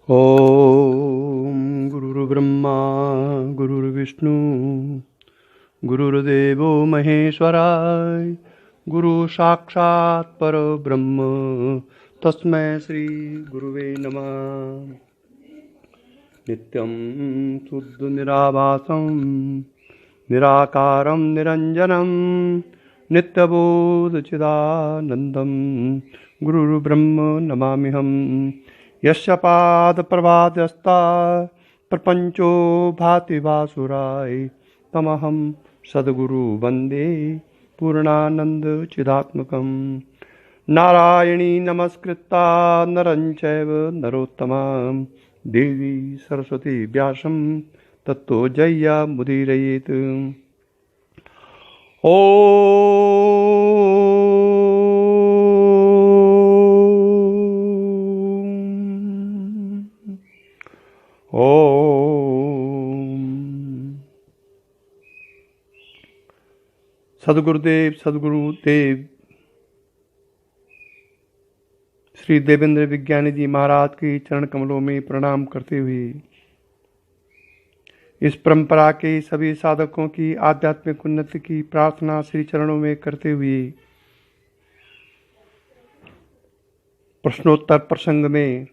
ओम गुरुर्ब्रह्मा गुरुर्विष्णु गुरुर्देवो महेश्वराय गुरु साक्षात् परब्रह्म तस्मै श्री गुरुवे नमः। नित्यं शुद्ध निराभासं निराकारं निरञ्जनं नित्यबोधचिदानन्दं गुरुर्ब्रह्म नमाम्यहम्। यस्य पादप्रभातस्ता प्रपञ्चो भाति वासुराय तमहं सद्गुरु वन्दे पूर्णानन्दचिदात्मकं। नारायणी नमस्कृता नरं चैव नरोत्तमं देवी सरस्वती व्यासं ततो जयमुदीरयेत्। ओम सदगुरुदेव श्री देवेंद्र विज्ञानी जी महाराज के चरण कमलों में प्रणाम करते हुए इस परंपरा के सभी साधकों की आध्यात्मिक उन्नति की प्रार्थना श्री चरणों में करते हुए प्रश्नोत्तर प्रसंग में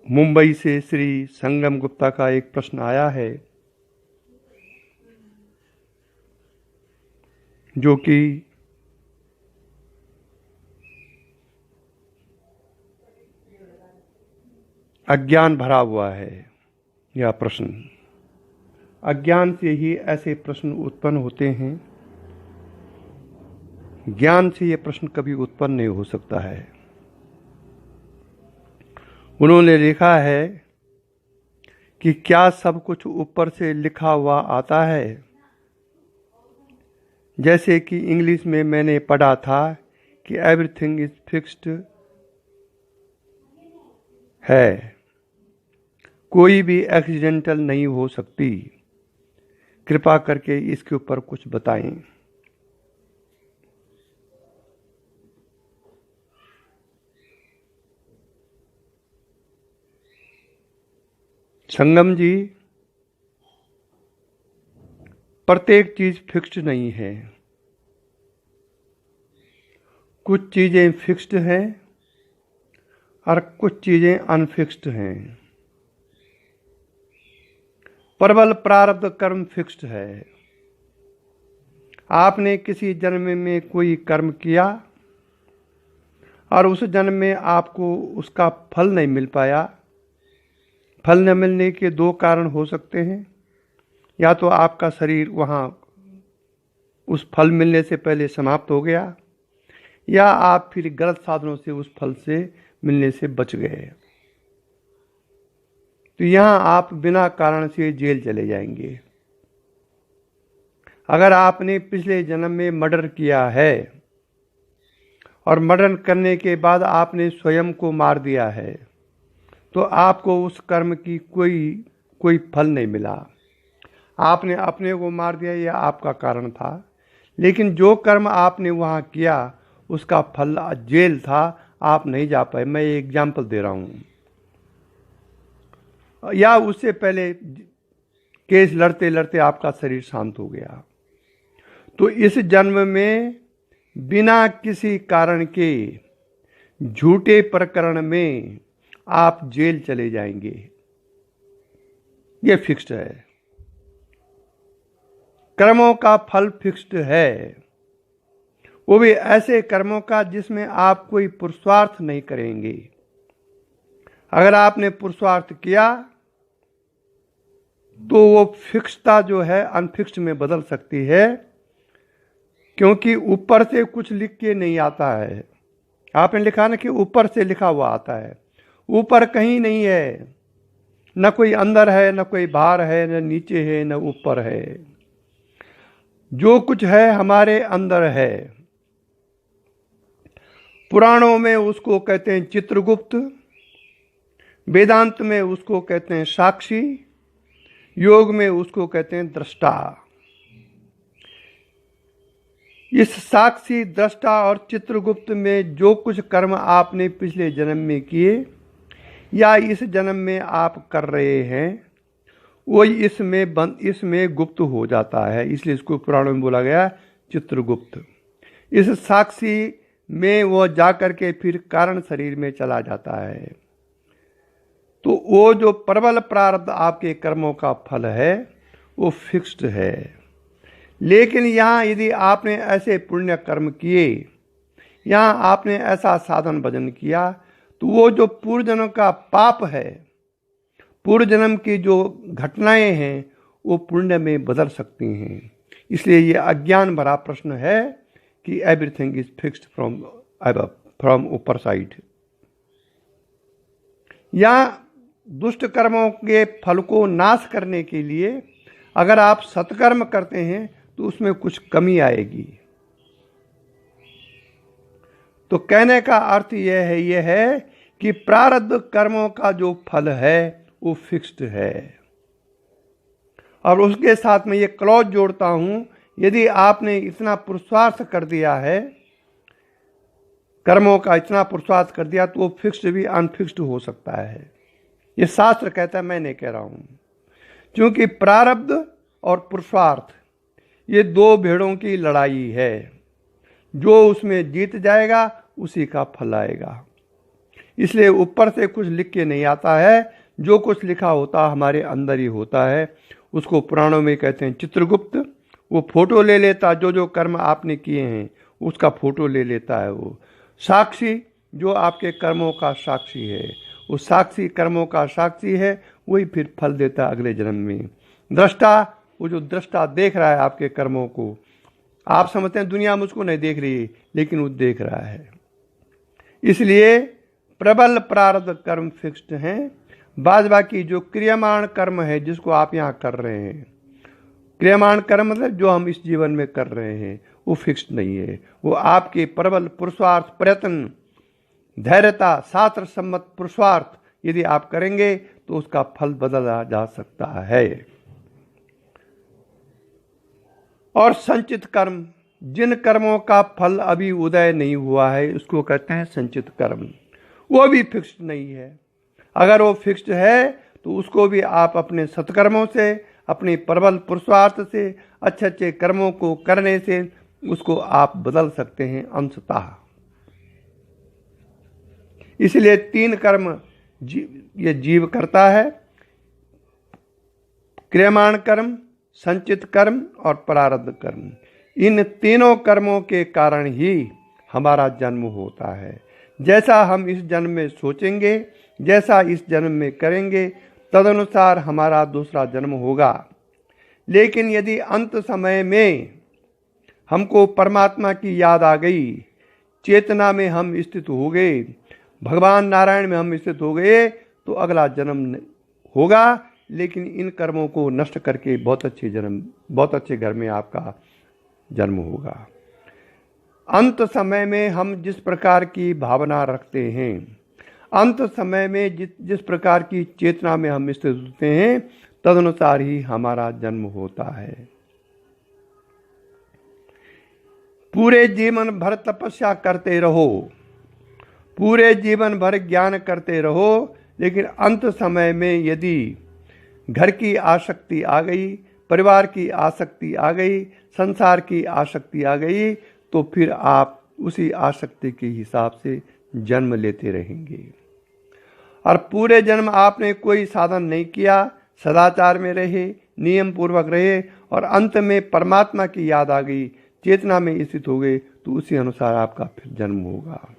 मुंबई से श्री संगम गुप्ता का एक प्रश्न आया है, जो कि अज्ञान भरा हुआ है। यह प्रश्न अज्ञान से ही ऐसे प्रश्न उत्पन्न होते हैं, ज्ञान से यह प्रश्न कभी उत्पन्न नहीं हो सकता है। उन्होंने लिखा है कि क्या सब कुछ ऊपर से लिखा हुआ आता है। जैसे कि इंग्लिश में मैंने पढ़ा था कि एवरीथिंग इज फिक्स्ड है, कोई भी एक्सीडेंटल नहीं हो सकती। कृपा करके इसके ऊपर कुछ बताएं। संगम जी, प्रत्येक चीज फिक्स्ड नहीं है। कुछ चीजें फिक्स्ड हैं और कुछ चीजें अनफिक्स्ड हैं। प्रबल प्रारब्ध कर्म फिक्स्ड है। आपने किसी जन्म में कोई कर्म किया और उस जन्म में आपको उसका फल नहीं मिल पाया। फल न मिलने के दो कारण हो सकते हैं, या तो आपका शरीर वहाँ उस फल मिलने से पहले समाप्त हो गया, या आप फिर गलत साधनों से उस फल से मिलने से बच गए। तो यहाँ आप बिना कारण से जेल चले जाएंगे। अगर आपने पिछले जन्म में मर्डर किया है और मर्डर करने के बाद आपने स्वयं को मार दिया है, तो आपको उस कर्म की कोई फल नहीं मिला। आपने अपने को मार दिया, यह आपका कारण था, लेकिन जो कर्म आपने वहाँ किया उसका फल जेल था, आप नहीं जा पाए। मैं एक एग्जाम्पल दे रहा हूँ। या उससे पहले केस लड़ते लड़ते आपका शरीर शांत हो गया, तो इस जन्म में बिना किसी कारण के झूठे प्रकरण में आप जेल चले जाएंगे। यह फिक्स्ड है। कर्मों का फल फिक्स्ड है, वो भी ऐसे कर्मों का जिसमें आप कोई पुरुषार्थ नहीं करेंगे। अगर आपने पुरुषार्थ किया तो वो फिक्सता जो है अनफिक्स्ड में बदल सकती है, क्योंकि ऊपर से कुछ लिख के नहीं आता है। आपने लिखा ना कि ऊपर से लिखा हुआ आता है। ऊपर कहीं नहीं है, न कोई अंदर है, न कोई बाहर है, न नीचे है, न ऊपर है। जो कुछ है हमारे अंदर है। पुराणों में उसको कहते हैं चित्रगुप्त, वेदांत में उसको कहते हैं साक्षी, योग में उसको कहते हैं दृष्टा। इस साक्षी, दृष्टा और चित्रगुप्त में जो कुछ कर्म आपने पिछले जन्म में किए, या इस जन्म में आप कर रहे हैं वो इसमें गुप्त हो जाता है। इसलिए इसको पुराणों में बोला गया चित्रगुप्त। इस साक्षी में वो जाकर के फिर कारण शरीर में चला जाता है। तो वो जो प्रबल प्रारब्ध आपके कर्मों का फल है वो फिक्स्ड है। लेकिन यहाँ यदि आपने ऐसे पुण्य कर्म किए, यहाँ आपने ऐसा साधन भजन किया, तो वो जो पूर्व जन्म का पाप है, पूर्व जन्म की जो घटनाएं हैं वो पुण्य में बदल सकती हैं। इसलिए ये अज्ञान भरा प्रश्न है कि एवरीथिंग इज फिक्स्ड फ्रॉम ऊपर साइड। या दुष्ट कर्मों के फल को नाश करने के लिए अगर आप सत्कर्म करते हैं तो उसमें कुछ कमी आएगी। तो कहने का अर्थ यह है कि प्रारब्ध कर्मों का जो फल है वो फिक्स्ड है। और उसके साथ में ये क्लॉज जोड़ता हूं, यदि आपने इतना पुरुषार्थ कर दिया है, कर्मों का इतना पुरुषार्थ कर दिया, तो वो फिक्स्ड भी अनफिक्स्ड हो सकता है। ये शास्त्र कहता है, मैं नहीं कह रहा हूं। क्योंकि प्रारब्ध और पुरुषार्थ ये दो भेड़ों की लड़ाई है। जो उसमें जीत जाएगा उसी का फल आएगा। इसलिए ऊपर से कुछ लिख के नहीं आता है, जो कुछ लिखा होता हमारे अंदर ही होता है। उसको पुराणों में कहते हैं चित्रगुप्त। वो फोटो ले लेता, जो कर्म आपने किए हैं उसका फोटो ले लेता है। वो साक्षी जो आपके कर्मों का साक्षी है, वो साक्षी कर्मों का साक्षी है, वही फिर फल देता है अगले जन्म में। दृष्टा, वो जो दृष्टा देख रहा है आपके कर्मों को, आप समझते हैं दुनिया मुझको नहीं देख रही, लेकिन वो देख रहा है। इसलिए प्रबल प्रारब्ध कर्म फिक्स्ड हैं। बाद बाकी जो क्रियमाण कर्म है जिसको आप यहाँ कर रहे हैं, क्रियमाण कर्म मतलब जो हम इस जीवन में कर रहे हैं, वो फिक्स्ड नहीं है। वो आपके प्रबल पुरुषार्थ, प्रयत्न, धैर्यता, शास्त्र सम्मत पुरुषार्थ यदि आप करेंगे तो उसका फल बदला जा सकता है। और संचित कर्म, जिन कर्मों का फल अभी उदय नहीं हुआ है उसको कहते हैं संचित कर्म। वो भी फिक्स्ड नहीं है। अगर वो फिक्स्ड है तो उसको भी आप अपने सत्कर्मों से, अपने प्रबल पुरुषार्थ से, अच्छे अच्छे कर्मों को करने से उसको आप बदल सकते हैं अंशतः। इसलिए तीन कर्म ये जीव करता है, क्रियमाण कर्म, संचित कर्म और प्रारब्ध कर्म। इन तीनों कर्मों के कारण ही हमारा जन्म होता है। जैसा हम इस जन्म में सोचेंगे, जैसा इस जन्म में करेंगे, तदनुसार हमारा दूसरा जन्म होगा। लेकिन यदि अंत समय में हमको परमात्मा की याद आ गई, चेतना में हम स्थित हो गए, भगवान नारायण में हम स्थित हो गए, तो अगला जन्म होगा। लेकिन इन कर्मों को नष्ट करके बहुत अच्छे घर में आपका जन्म होगा। अंत समय में हम जिस प्रकार की भावना रखते हैं, अंत समय में जिस प्रकार की चेतना में हम स्थित होते हैं, तदनुसार ही हमारा जन्म होता है। पूरे जीवन भर तपस्या करते रहो, पूरे जीवन भर ज्ञान करते रहो, लेकिन अंत समय में यदि घर की आसक्ति आ गई, परिवार की आसक्ति आ गई, संसार की आसक्ति आ गई, तो फिर आप उसी आसक्ति के हिसाब से जन्म लेते रहेंगे। और पूरे जन्म आपने कोई साधन नहीं किया, सदाचार में रहे, नियम पूर्वक रहे, और अंत में परमात्मा की याद आ गई, चेतना में स्थित हो गए, तो उसी अनुसार आपका फिर जन्म होगा।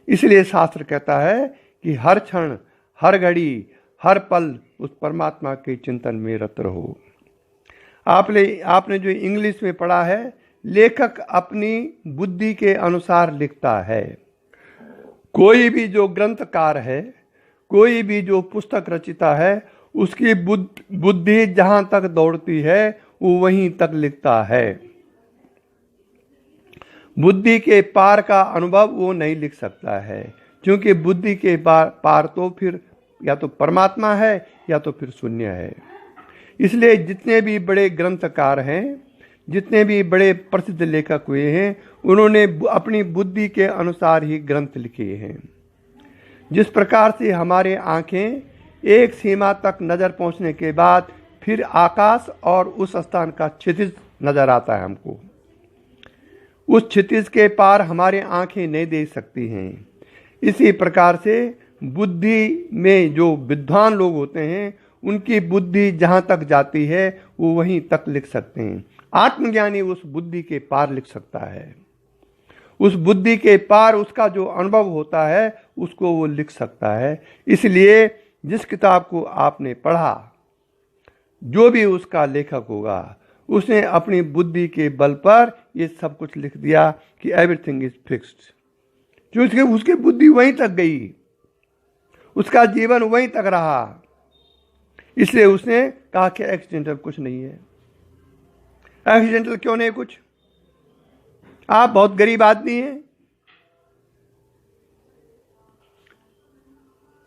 इसलिए शास्त्र कहता है कि हर क्षण, हर घड़ी, हर पल उस परमात्मा के चिंतन में रत रहो। आपने जो इंग्लिश में पढ़ा है, लेखक अपनी बुद्धि के अनुसार लिखता है। कोई भी जो ग्रंथकार है, कोई भी जो पुस्तक रचिता है, उसकी बुद्धि जहां तक दौड़ती है वो वहीं तक लिखता है। बुद्धि के पार का अनुभव वो नहीं लिख सकता है, क्योंकि बुद्धि के पार तो फिर या तो परमात्मा है या तो फिर शून्य है। इसलिए जितने भी बड़े ग्रंथकार हैं, जितने भी बड़े प्रसिद्ध लेखक हुए हैं, उन्होंने अपनी बुद्धि के अनुसार ही ग्रंथ लिखे हैं। जिस प्रकार से हमारे आंखें एक सीमा तक नज़र पहुंचने के बाद फिर आकाश और उस स्थान का क्षितिज नज़र आता है हमको, उस क्षितिज के पार हमारे आंखें नहीं देख सकती हैं। इसी प्रकार से बुद्धि में जो विद्वान लोग होते हैं उनकी बुद्धि जहाँ तक जाती है वो वहीं तक लिख सकते हैं। आत्मज्ञानी उस बुद्धि के पार लिख सकता है, उस बुद्धि के पार उसका जो अनुभव होता है उसको वो लिख सकता है। इसलिए जिस किताब को आपने पढ़ा, जो भी उसका लेखक होगा, उसने अपनी बुद्धि के बल पर ये सब कुछ लिख दिया कि एवरीथिंग इज फिक्स्ड। जो उसकी बुद्धि वहीं तक गई, उसका जीवन वहीं तक रहा, इसलिए उसने कहा कि एक्सीडेंटल कुछ नहीं है। एक्सीडेंटल क्यों नहीं कुछ? आप बहुत गरीब आदमी हैं,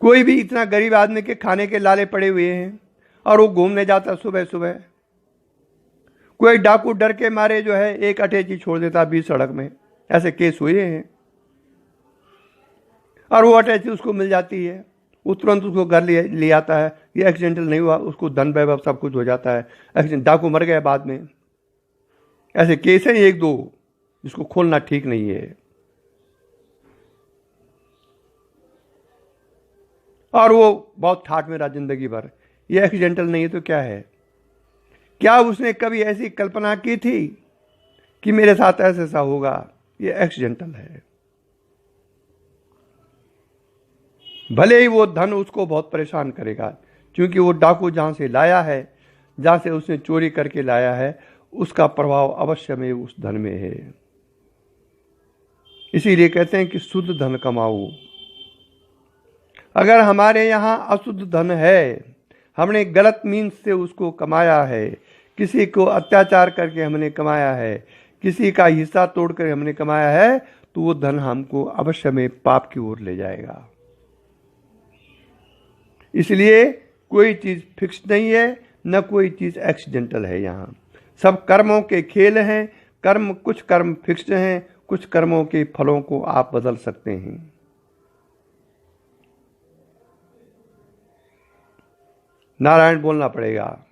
कोई भी इतना गरीब आदमी के खाने के लाले पड़े हुए हैं और वो घूमने जाता सुबह सुबह। कोई डाकू डर के मारे जो है एक अटैची छोड़ देता बीच सड़क में, ऐसे केस हुए हैं। और वो अटैची उसको मिल जाती है, वो तुरंत उसको घर ले आता है। ये एक्सीडेंटल नहीं हुआ, उसको धन वैभव सब कुछ हो जाता है। एक्सीडेंट, डाकू मर गया बाद में। ऐसे केस हैं एक दो जिसको खोलना ठीक नहीं है। और वो बहुत ठाट में रहा जिंदगी भर। ये एक्सीडेंटल नहीं है तो क्या है? क्या उसने कभी ऐसी कल्पना की थी कि मेरे साथ ऐसा ऐसा होगा? ये एक्सीडेंटल है। भले ही वो धन उसको बहुत परेशान करेगा, क्योंकि वो डाकू जहां से लाया है, जहां से उसने चोरी करके लाया है, उसका प्रभाव अवश्य में उस धन में है। इसीलिए कहते हैं कि शुद्ध धन कमाओ। अगर हमारे यहाँ अशुद्ध धन है, हमने गलत मीन्स से उसको कमाया है, किसी को अत्याचार करके हमने कमाया है, किसी का हिस्सा तोड़कर हमने कमाया है, तो वो धन हमको अवश्य में पाप की ओर ले जाएगा। इसलिए कोई चीज़ फिक्स नहीं है, न कोई चीज़ एक्सीडेंटल है। यहाँ सब कर्मों के खेल हैं। कुछ कर्म फिक्स्ड हैं, कुछ कर्मों के फलों को आप बदल सकते हैं। नारायण बोलना पड़ेगा।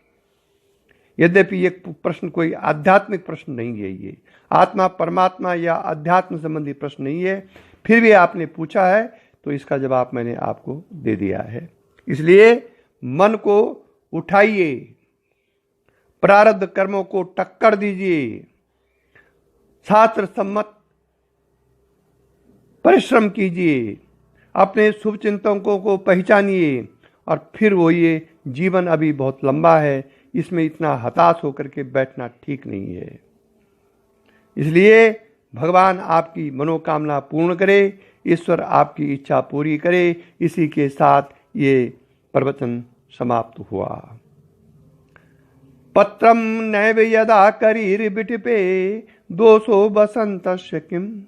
यद्यपि ये प्रश्न कोई आध्यात्मिक प्रश्न नहीं है, ये आत्मा परमात्मा या अध्यात्म संबंधी प्रश्न नहीं है, फिर भी आपने पूछा है तो इसका जवाब मैंने आपको दे दिया है। इसलिए मन को उठाइए, प्रारब्ध कर्मों को टक्कर दीजिए, शास्त्र सम्मत परिश्रम कीजिए, अपने शुभ चिंतकों को पहचानिए और फिर वो ये जीवन अभी बहुत लंबा है, इसमें इतना हताश होकर के बैठना ठीक नहीं है। इसलिए भगवान आपकी मनोकामना पूर्ण करे, ईश्वर आपकी इच्छा पूरी करे। इसी के साथ ये प्रवचन समाप्त हुआ। पत्रम नैव यदा करीर बिटपे दोषो बसंतस्य किम।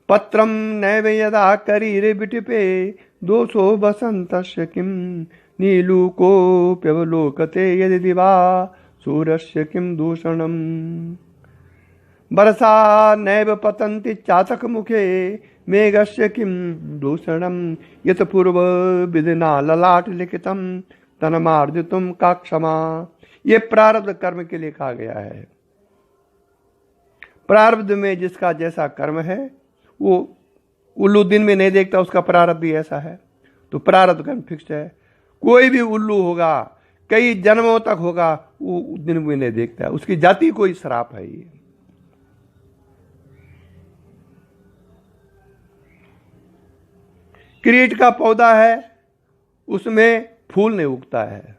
पत्रम नैव यदा करीर बिटपे दोषो बसंतस्य किम। नीलूकोऽप्यवलोकते यदि दिवा सूर्यस्य किम दूषणम्। वर्षा नैव पतन्ति चातक मुखे मेघस्य किम दूषणम्। यत पूर्व विधिना ललाट लिखितम तन्मार्जितुम का क्षमा। ये प्रारब्ध कर्म के लिए कहा गया है। प्रारब्ध में जिसका जैसा कर्म है, वो उल्लू दिन में नहीं देखता, उसका प्रारब्ध भी ऐसा है। तो प्रारब्ध कर्म फिक्स्ड है। कोई भी उल्लू होगा, कई जन्मों तक होगा, वो दिन में नहीं देखता है, उसकी जाति कोई श्राप है। ये कीट का पौधा है, उसमें फूल नहीं उगता है,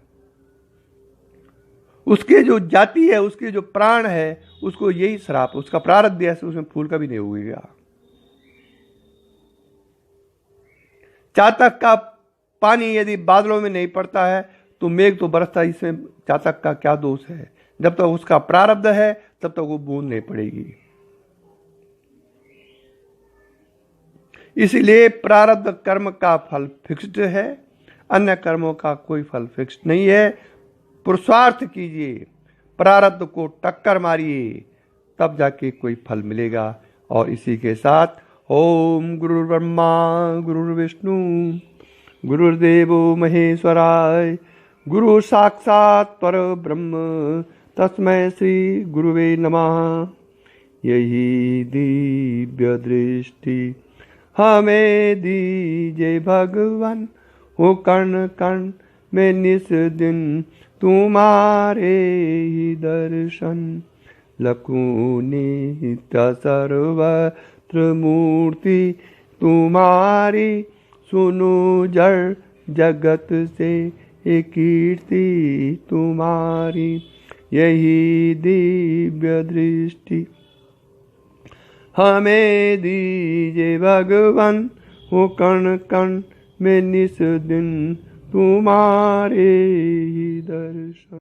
उसके जो जाति है, उसके जो प्राण है, उसको यही श्राप, उसका प्रारब्ध ऐसे, उसमें फूल कभी नहीं उगेगा। चातक का पानी यदि बादलों में नहीं पड़ता है तो मेघ तो बरसता, इसमें चातक का क्या दोष है? जब तक उसका प्रारब्ध है तब तक वो बूंद नहीं पड़ेगी। इसलिए प्रारब्ध कर्म का फल फिक्स्ड है, अन्य कर्मों का कोई फल फिक्स्ड नहीं है। पुरुषार्थ कीजिए, प्रारब्ध को टक्कर मारिए, तब जाके कोई फल मिलेगा। और इसी के साथ ओम गुरुर्ब्रह्मा गुरुर्विष्णु गुरुर्देवो महेश्वराय गुरु साक्षात् परब्रह्म तस्मै श्री गुरुवे नमः। यही दिव्य दृष्टि हमें दीजिए भगवान, हो कण कण में निस दिन तुम्हारे ही दर्शन। लकुनित्य सर्वत्र मूर्ति तुम्हारी, सुनो जड़ जगत से कीर्ति तुम्हारी। यही दिव्य दृष्टि हमें दीजिए भगवान, हो कण कण में निस दिन तुम्हारे ही दर्शन।